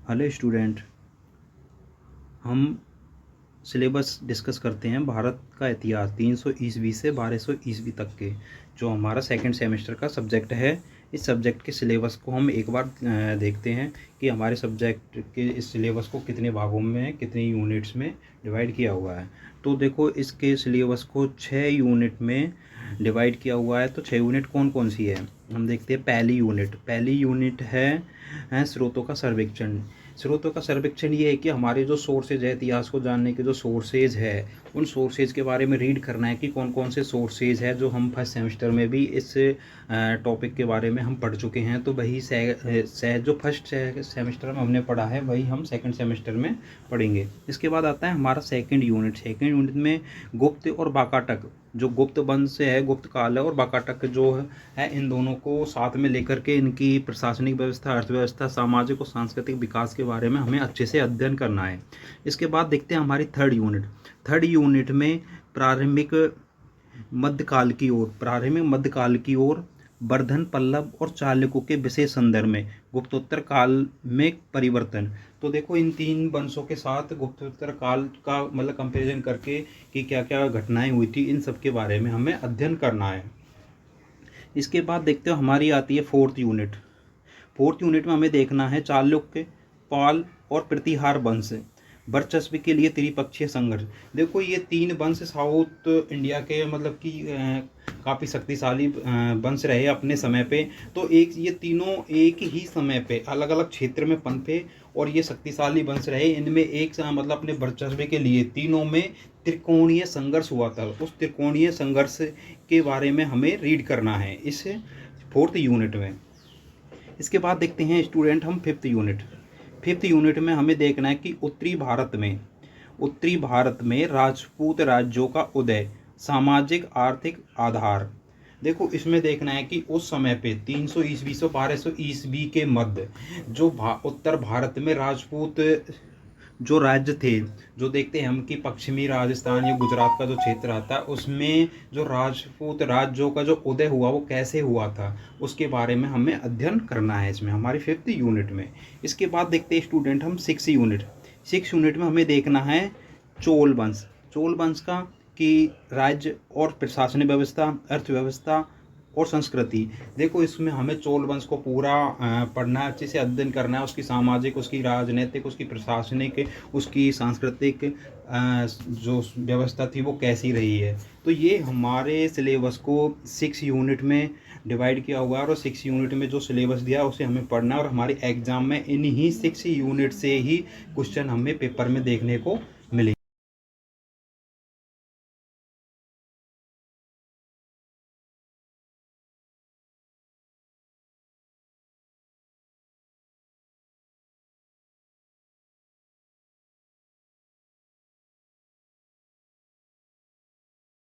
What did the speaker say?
Hello student, हम syllabus discuss करते हैं भारत का इतिहास 300 ईस्वी से 1200 ईस्वी तक के, जो हमारा सेकंड सेमेस्टर का सब्जेक्ट है। इस सब्जेक्ट के सिलेबस को हम एक बार देखते हैं कि हमारे सब्जेक्ट के इस सिलेबस को कितने भागों में, कितने यूनिट्स में डिवाइड किया हुआ है। तो देखो, इसके सिलेबस को 6 यूनिट में डिवाइड किया हुआ है। तो 6 यूनिट कौन कौन सी है, हम देखते हैं। पहली यूनिट है स्रोतों का सर्वेक्षण। स्रोतों का सर्वेक्षण ये है कि हमारे जो सोर्सेज है, इतिहास को जानने के जो सोर्सेज है, उन सोर्सेज के बारे में रीड करना है कि कौन कौन से सोर्सेज है, जो हम फर्स्ट सेमेस्टर में भी इस टॉपिक के बारे में हम पढ़ चुके हैं। तो वही जो फर्स्ट सेमेस्टर में हमने पढ़ा है वही हम सेकंड सेमेस्टर में पढ़ेंगे। इसके बाद आता है हमारा सेकंड यूनिट में गुप्त और वाकाटक, जो गुप्त वंश है, गुप्त काल है, और वाकाटक जो है, इन दोनों को साथ में लेकर के इनकी प्रशासनिक व्यवस्था, अर्थव्यवस्था, सामाजिक और सांस्कृतिक विकास के बारे में हमें अच्छे से अध्ययन करना है। इसके बाद देखते हैं हमारी थर्ड यूनिट में प्रारंभिक मध्यकाल की ओर वर्धन, पल्लव और चालुक्यों के विशेष संदर्भ में गुप्तोत्तर काल में परिवर्तन। तो देखो, इन तीन वंशों के साथ गुप्तोत्तर काल का मतलब कंपैरिजन करके कि क्या क्या घटनाएं हुई थी, इन सब के बारे में हमें अध्ययन करना है। इसके बाद देखते हो हमारी आती है फोर्थ यूनिट में हमें देखना है चालुक्य, पाल और प्रतिहार वंश वर्चस्व के लिए त्रिपक्षीय संघर्ष। देखो, ये तीन वंश साउथ इंडिया के मतलब कि काफ़ी शक्तिशाली वंश रहे अपने समय पे। तो ये तीनों एक ही समय पे अलग अलग क्षेत्र में पनपे और ये शक्तिशाली वंश रहे। इनमें मतलब अपने वर्चस्व के लिए तीनों में त्रिकोणीय संघर्ष हुआ था। उस त्रिकोणीय संघर्ष के बारे में हमें रीड करना है इस फोर्थ यूनिट में। इसके बाद देखते हैं स्टूडेंट हम फिफ्थ यूनिट में हमें देखना है कि उत्तरी भारत में राजपूत राज्यों का उदय, सामाजिक आर्थिक आधार। देखो, इसमें देखना है कि उस समय पे 300 ईस्वी से 1200 ईस्वी के मध्य जो उत्तर भारत में राजपूत जो राज्य थे, जो देखते हैं हम कि पश्चिमी राजस्थान या गुजरात का जो क्षेत्र आता है, उसमें जो राजपूत राज्यों का जो उदय हुआ वो कैसे हुआ था, उसके बारे में हमें अध्ययन करना है इसमें हमारी फिफ्थ यूनिट में। इसके बाद देखते हैं स्टूडेंट हम सिक्स यूनिट में हमें देखना है चोल वंश का कि राज्य और प्रशासनिक व्यवस्था, अर्थव्यवस्था और संस्कृति। देखो, इसमें हमें चोल वंश को पूरा पढ़ना है, अच्छे से अध्ययन करना है। उसकी सामाजिक, उसकी राजनीतिक, उसकी प्रशासनिक, उसकी सांस्कृतिक जो व्यवस्था थी वो कैसी रही है। तो ये हमारे सिलेबस को 6 यूनिट में डिवाइड किया हुआ है और 6 यूनिट में जो सिलेबस दिया है उसे हमें पढ़ना है और हमारे एग्जाम में इन्हीं 6 यूनिट से ही क्वेश्चन हमें पेपर में देखने को